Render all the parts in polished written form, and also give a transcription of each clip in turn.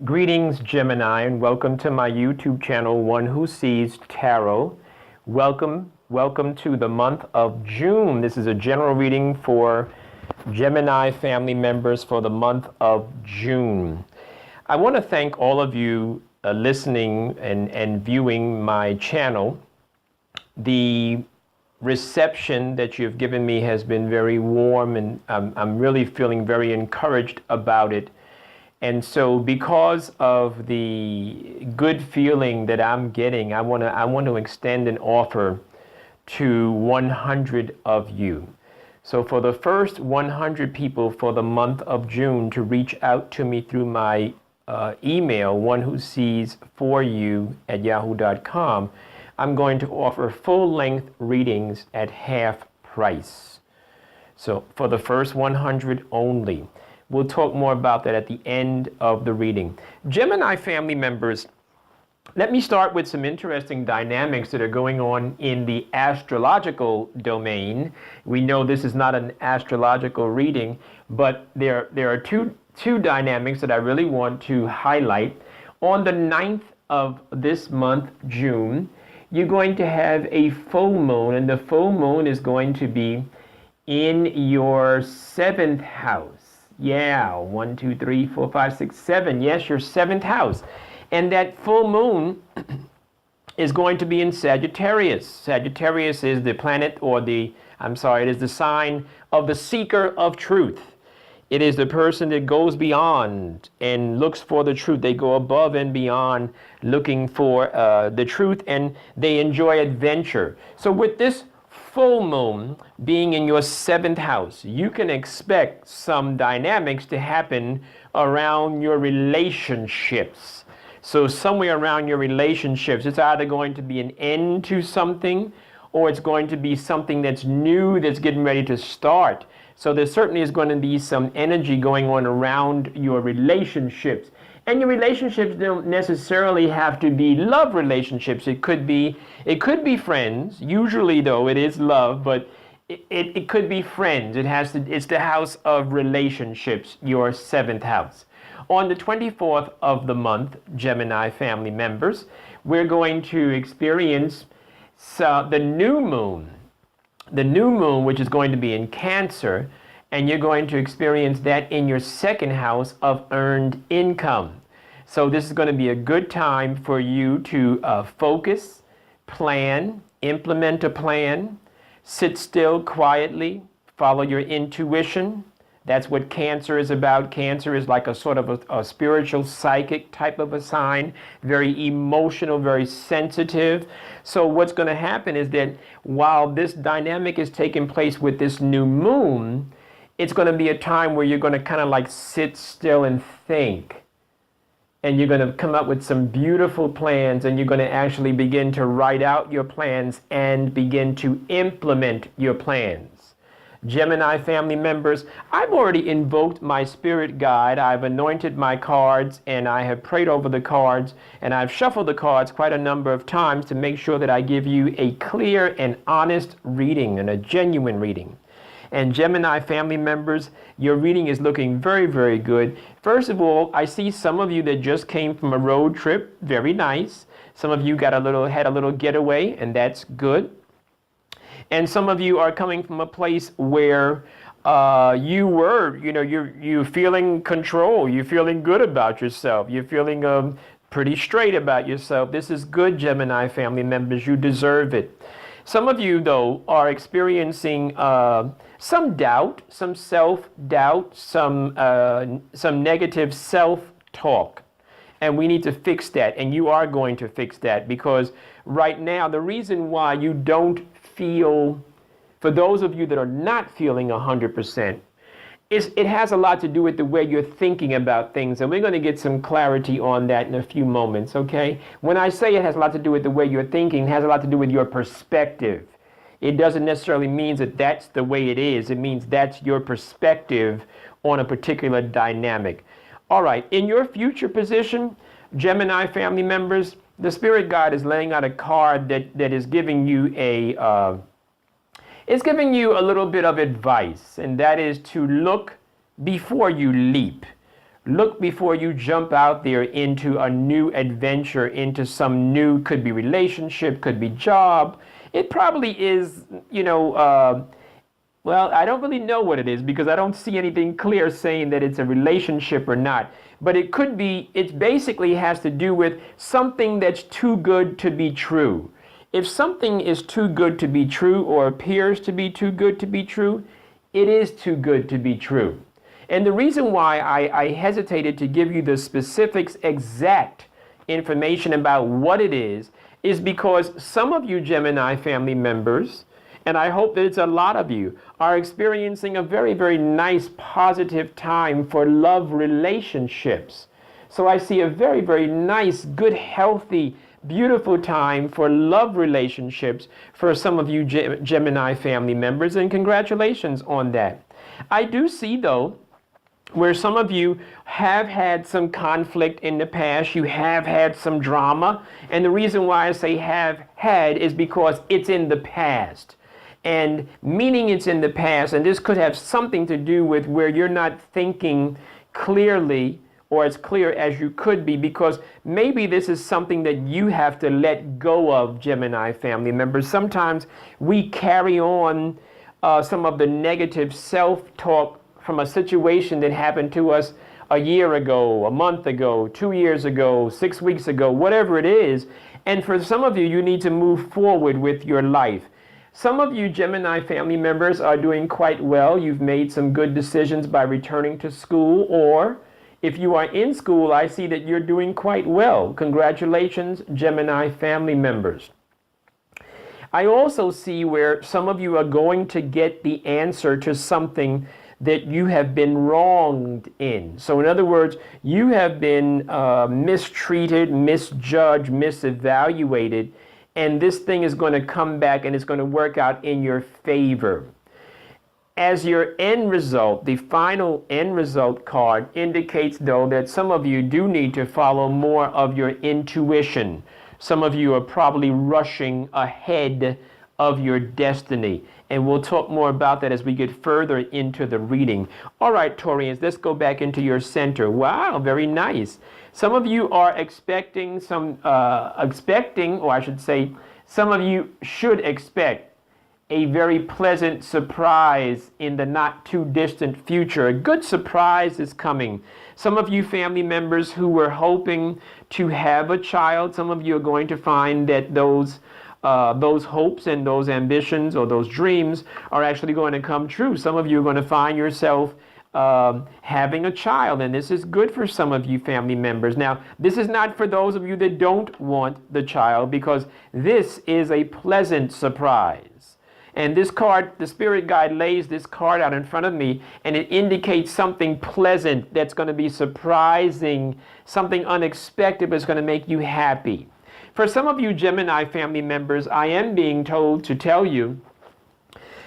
Greetings, Gemini, and welcome to my YouTube channel, One Who Sees Tarot. Welcome to the month of June. This is a general reading for Gemini family members for the month of June. I want to thank all of you listening and viewing my channel. The reception that you've given me has been very warm, and I'm really feeling very encouraged about it. And so because of the good feeling that I'm getting, I want to extend an offer to 100 of you. So for the first 100 people for the month of June to reach out to me through my email, onewhosees4you@yahoo.com, I'm going to offer full-length readings at half price. So for the first 100 only. We'll talk more about that at the end of the reading. Gemini family members, let me start with some interesting dynamics that are going on in the astrological domain. We know this is not an astrological reading, but there are two dynamics that I really want to highlight. On the 9th of this month, June, you're going to have a full moon, and the full moon is going to be in your 7th house. Yeah, 1, 2, 3, 4, 5, 6, 7. Yes, your 7th house. And that full moon is going to be in Sagittarius. Sagittarius is the planet, it is the sign of the seeker of truth. It is the person that goes beyond and looks for the truth. They go above and beyond looking for the truth, and they enjoy adventure. So with this full moon being in your 7th house, you can expect some dynamics to happen around your relationships. So somewhere around your relationships, it's either going to be an end to something, or it's going to be something that's new, that's getting ready to start. So there certainly is going to be some energy going on around your relationships. And your relationships don't necessarily have to be love relationships. It could be friends. Usually, though, it is love, but it could be friends. It's the house of relationships, your 7th house. On the 24th of the month, Gemini family members, we're going to experience the new moon. The new moon, which is going to be in Cancer, and you're going to experience that in your 2nd house of earned income. So this is going to be a good time for you to focus, plan, implement a plan, sit still quietly, follow your intuition. That's what Cancer is about. Cancer is like a sort of a spiritual psychic type of a sign, very emotional, very sensitive. So what's going to happen is that while this dynamic is taking place with this new moon, it's going to be a time where you're going to kind of like sit still and think. And you're going to come up with some beautiful plans, and you're going to actually begin to write out your plans and begin to implement your plans. Gemini family members, I've already invoked my spirit guide. I've anointed my cards, and I have prayed over the cards, and I've shuffled the cards quite a number of times to make sure that I give you a clear and honest reading and a genuine reading. And Gemini family members, your reading is looking very, very good. First of all, I see some of you that just came from a road trip. Very nice. Some of you had a little getaway, and that's good. And some of you are coming from a place where you're feeling control. You're feeling good about yourself. You're feeling pretty straight about yourself. This is good, Gemini family members. You deserve it. Some of you, though, are experiencing some doubt, some self-doubt, some negative self-talk. And we need to fix that, and you are going to fix that, because right now, the reason why you don't feel, for those of you that are not feeling 100%, it has a lot to do with the way you're thinking about things, and we're going to get some clarity on that in a few moments, okay? When I say it has a lot to do with the way you're thinking, it has a lot to do with your perspective. It doesn't necessarily mean that that's the way it is. It means that's your perspective on a particular dynamic. All right, in your future position, Gemini family members, the spirit guide is laying out a card that is giving you it's giving you a little bit of advice, and that is to look before you leap. Look before you jump out there into a new adventure, into some new, could be relationship, could be job. It probably is, well, I don't really know what it is because I don't see anything clear saying that it's a relationship or not. But it could be, it basically has to do with something that's too good to be true. If something is too good to be true or appears to be too good to be true, it is too good to be true. And the reason why I hesitated to give you the specifics, exact information about what it is because some of you Gemini family members, and I hope that it's a lot of you, are experiencing a very, very nice, positive time for love relationships. So I see a very, very nice, good, healthy, beautiful time for love relationships for some of you Gemini family members, and congratulations on that. I do see, though, where some of you have had some conflict in the past, you have had some drama, and the reason why I say have had is because it's in the past. And meaning it's in the past, and this could have something to do with where you're not thinking clearly or as clear as you could be, because maybe this is something that you have to let go of, Gemini family members. Sometimes we carry on some of the negative self-talk from a situation that happened to us a year ago, a month ago, 2 years ago, 6 weeks ago, whatever it is. And for some of you, you need to move forward with your life. Some of you Gemini family members are doing quite well. You've made some good decisions by returning to school, or if you are in school, I see that you're doing quite well. Congratulations, Gemini family members. I also see where some of you are going to get the answer to something that you have been wronged in. So in other words, you have been mistreated, misjudged, misevaluated, and this thing is going to come back and it's going to work out in your favor. As your end result, the final end result card indicates, though, that some of you do need to follow more of your intuition. Some of you are probably rushing ahead of your destiny. And we'll talk more about that as we get further into the reading. All right, Taurians, let's go back into your center. Wow, very nice. Some of you are expecting or I should say, some of you should expect a very pleasant surprise in the not too distant future. A good surprise is coming. Some of you family members who were hoping to have a child, some of you are going to find that those hopes and those ambitions or those dreams are actually going to come true. Some of you are going to find yourself having a child, and this is good for some of you family members. Now, this is not for those of you that don't want the child, because this is a pleasant surprise. And this card, the spirit guide lays this card out in front of me, and it indicates something pleasant that's going to be surprising, something unexpected that's going to make you happy. For some of you Gemini family members, I am being told to tell you,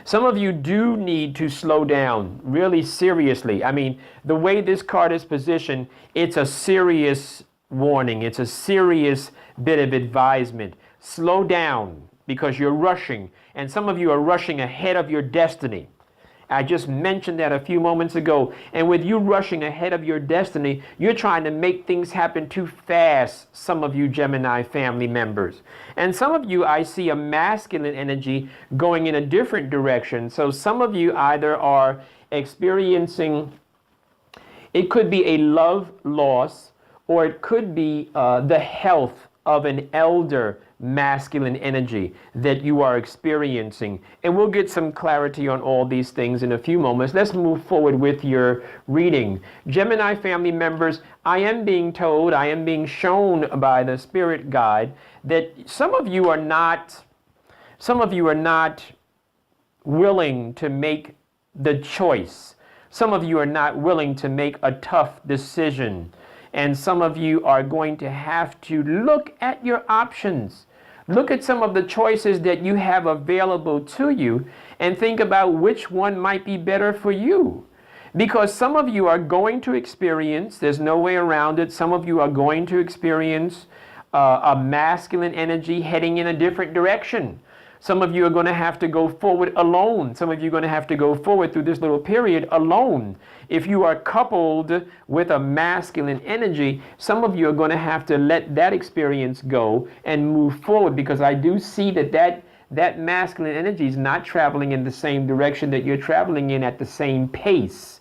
some of you do need to slow down really seriously. I mean, the way this card is positioned, it's a serious warning. It's a serious bit of advisement. Slow down because you're rushing, and some of you are rushing ahead of your destiny. I just mentioned that a few moments ago. And with you rushing ahead of your destiny, you're trying to make things happen too fast, some of you Gemini family members. And some of you, I see a masculine energy going in a different direction. So some of you either are experiencing, it could be a love loss, or it could be the health of an elder masculine energy that you are experiencing. And we'll get some clarity on all these things in a few moments. Let's move forward with your reading. Gemini family members, I am being told, I am being shown by the spirit guide that some of you are not willing to make the choice. Some of you are not willing to make a tough decision. And some of you are going to have to look at your options. Look at some of the choices that you have available to you and think about which one might be better for you. Because some of you are going to experience, there's no way around it, some of you are going to experience a masculine energy heading in a different direction. Some of you are going to have to go forward alone. Some of you are going to have to go forward through this little period alone. If you are coupled with a masculine energy, some of you are going to have to let that experience go and move forward, because I do see that masculine energy is not traveling in the same direction that you're traveling in at the same pace.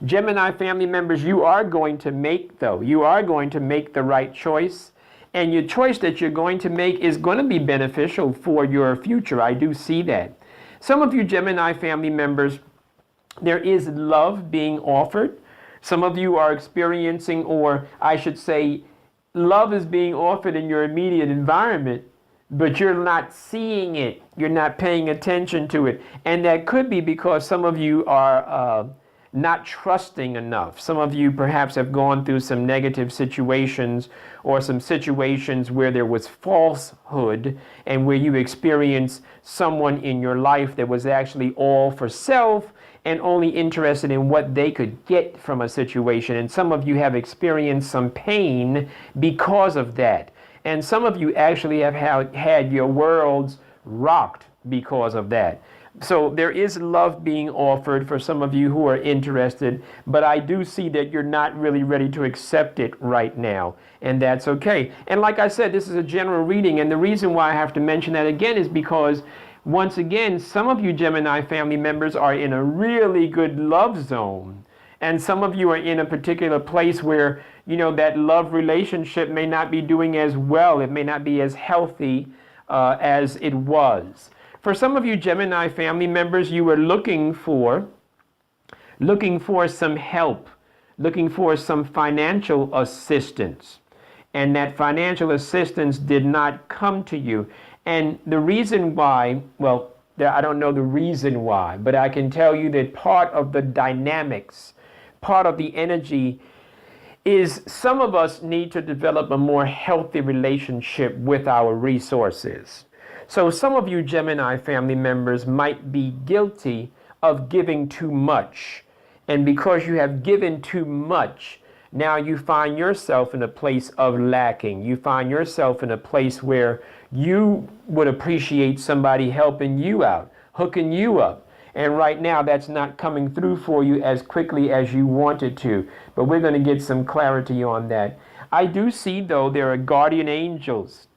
Gemini family members, you are going to make the right choice. And your choice that you're going to make is going to be beneficial for your future. I do see that. Some of you Gemini family members, there is love being offered. Some of you are experiencing, or I should say, love is being offered in your immediate environment, but you're not seeing it. You're not paying attention to it. And that could be because some of you are not trusting enough. Some of you perhaps have gone through some negative situations, or some situations where there was falsehood, and where you experienced someone in your life that was actually all for self and only interested in what they could get from a situation. And some of you have experienced some pain because of that. And some of you actually have had your worlds rocked because of that. So there is love being offered for some of you who are interested, but I do see that you're not really ready to accept it right now, and that's okay. And like I said, this is a general reading, and the reason why I have to mention that again is because, once again, some of you Gemini family members are in a really good love zone, and some of you are in a particular place where, that love relationship may not be doing as well. It may not be as healthy as it was. For some of you Gemini family members, you were looking for some help, looking for some financial assistance, and that financial assistance did not come to you. And the reason why, well, I don't know the reason why, but I can tell you that part of the dynamics, part of the energy is some of us need to develop a more healthy relationship with our resources. So some of you Gemini family members might be guilty of giving too much. And because you have given too much, now you find yourself in a place of lacking. You find yourself in a place where you would appreciate somebody helping you out, hooking you up. And right now that's not coming through for you as quickly as you wanted to. But we're going to get some clarity on that. I do see, though, there are guardian angels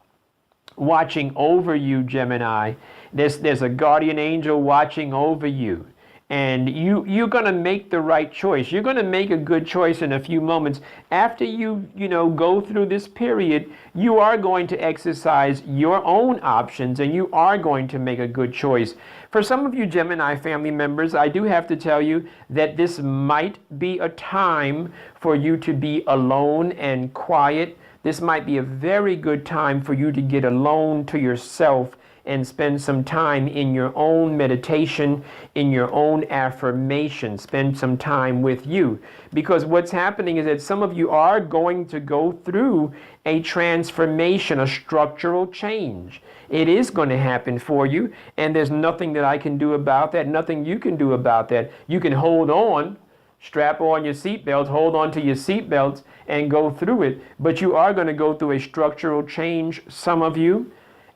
watching over you, Gemini. There's a guardian angel watching over you, and you're going to make the right choice. You're going to make a good choice in a few moments. After you go through this period, you are going to exercise your own options, and you are going to make a good choice. For some of you Gemini family members, I do have to tell you that this might be a time for you to be alone and quiet. This might be a very good time for you to get alone to yourself and spend some time in your own meditation, in your own affirmation. Spend some time with you. Because what's happening is that some of you are going to go through a transformation, a structural change. It is going to happen for you, and there's nothing that I can do about that, nothing you can do about that. You can hold on, strap on your seatbelts, hold on to your seatbelts, and go through it. But you are going to go through a structural change, some of you.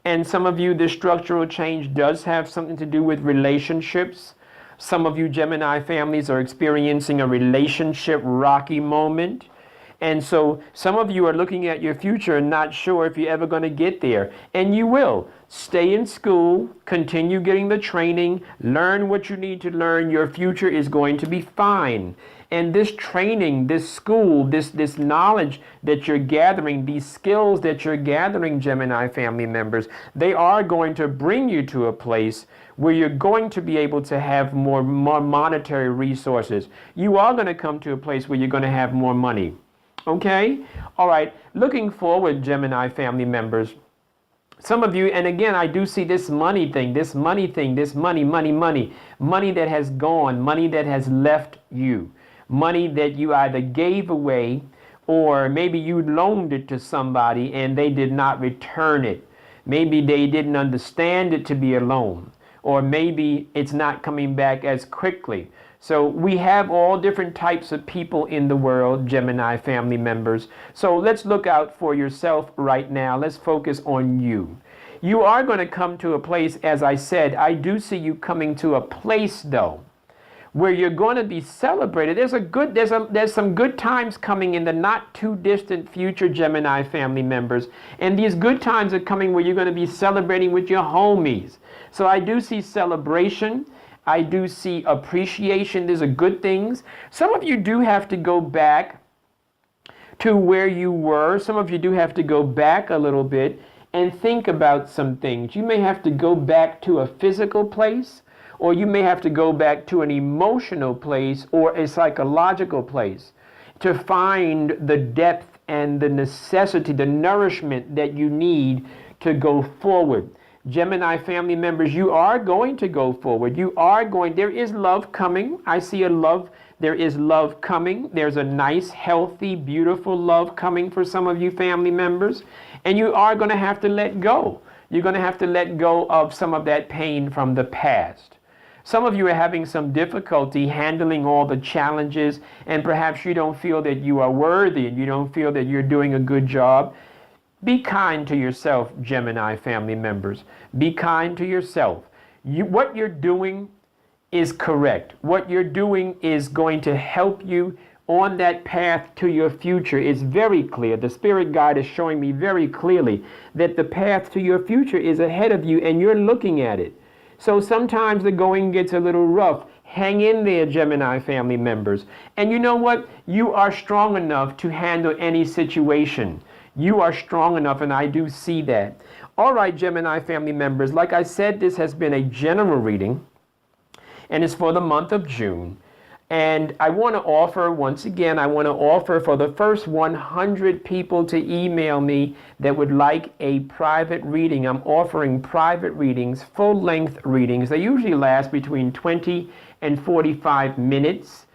And some of you, this structural change does have something to do with relationships. Some of you Gemini families are experiencing a relationship rocky moment. And so some of you are looking at your future and not sure if you're ever going to get there. And you will. Stay in school, continue getting the training, learn what you need to learn. Your future is going to be fine. And this training, this school, this knowledge that you're gathering, these skills that you're gathering, Gemini family members, they are going to bring you to a place where you're going to be able to have more monetary resources. You are going to come to a place where you're going to have more money. Okay? All right. Looking forward, Gemini family members. Some of you, and again, I do see this money thing, this money that has gone, money that has left you, money that you either gave away or maybe you loaned it to somebody and they did not return it. Maybe they didn't understand it to be a loan, or maybe it's not coming back as quickly. So we have all different types of people in the world, Gemini family members. So let's look out for yourself right now. Let's focus on you. You are going to come to a place, as I said, I do see you coming to a place though, where you're going to be celebrated. There's some good times coming in the not too distant future, Gemini family members. And these good times are coming where you're going to be celebrating with your homies. So I do see celebration. I do see appreciation. These are good things. Some of you do have to go back to where you were. Some of you do have to go back a little bit and think about some things. You may have to go back to a physical place, or you may have to go back to an emotional place or a psychological place to find the depth and the necessity, the nourishment that you need to go forward. Gemini family members, you are going to go forward. There is love coming. I see there is love coming. There's a nice, healthy, beautiful love coming for some of you family members. And you are going to have to let go. You're going to have to let go of some of that pain from the past. Some of you are having some difficulty handling all the challenges, and perhaps you don't feel that you are worthy and you don't feel that you're doing a good job. Be kind to yourself, Gemini family members. Be kind to yourself. What you're doing is correct. What you're doing is going to help you on that path to your future. It's very clear. The Spirit Guide is showing me very clearly that the path to your future is ahead of you and you're looking at it. So sometimes the going gets a little rough. Hang in there, Gemini family members. And you know what? You are strong enough to handle any situation. You are strong enough, and I do see that. All right, Gemini family members, like I said, this has been a general reading, and it's for the month of June. And I want to offer, once again, for the first 100 people to email me that would like a private reading. I'm offering private readings, full-length readings. They usually last between 20 and 45 minutes.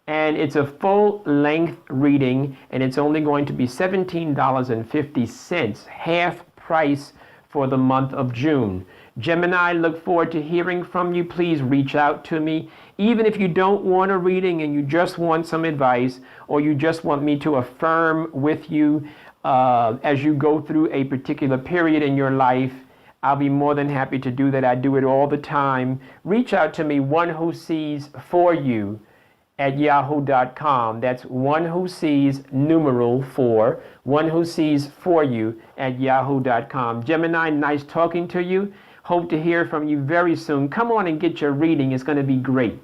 And it's a full-length reading, and it's only going to be $17.50, half price for the month of June. Gemini, look forward to hearing from you. Please reach out to me. Even if you don't want a reading and you just want some advice, or you just want me to affirm with you as you go through a particular period in your life, I'll be more than happy to do that. I do it all the time. Reach out to me, onewhosees4you@yahoo.com. That's onewhosees4, onewhosees4you@yahoo.com. Gemini, nice talking to you. Hope to hear from you very soon. Come on and get your reading. It's going to be great.